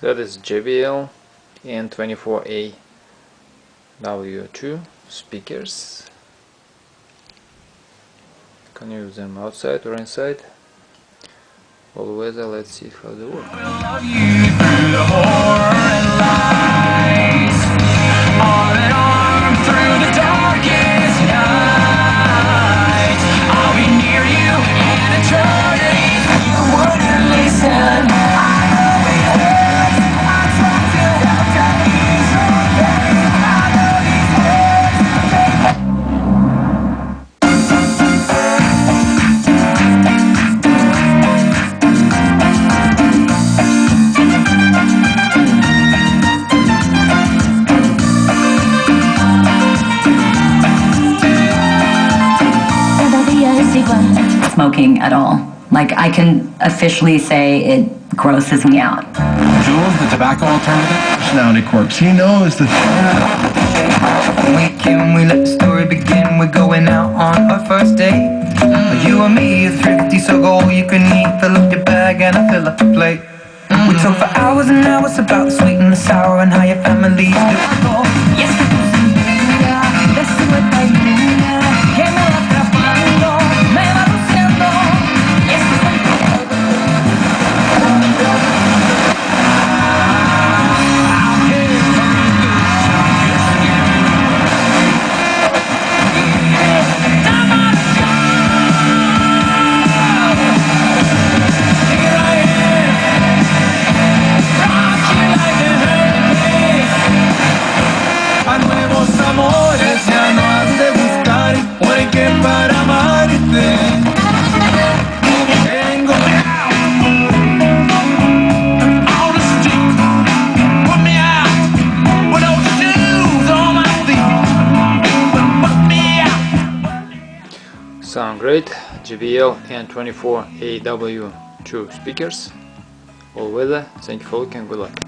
That is JBL N24AWII speakers. Can use them outside or inside. All weather, let's see how they work. Smoking at all. Like, I can officially say it grosses me out. Jules, the tobacco alternative? Personality quirks. He knows the... We let the story begin. We're going out on our first date. You and me are thrifty, so go all you can eat. Fill up your bag and I fill up the plate. We talk for hours and hours about the sweet and the sour and how your family's doing. Sound great. JBL N24AWII speakers. All weather. Thank you for looking. Good luck.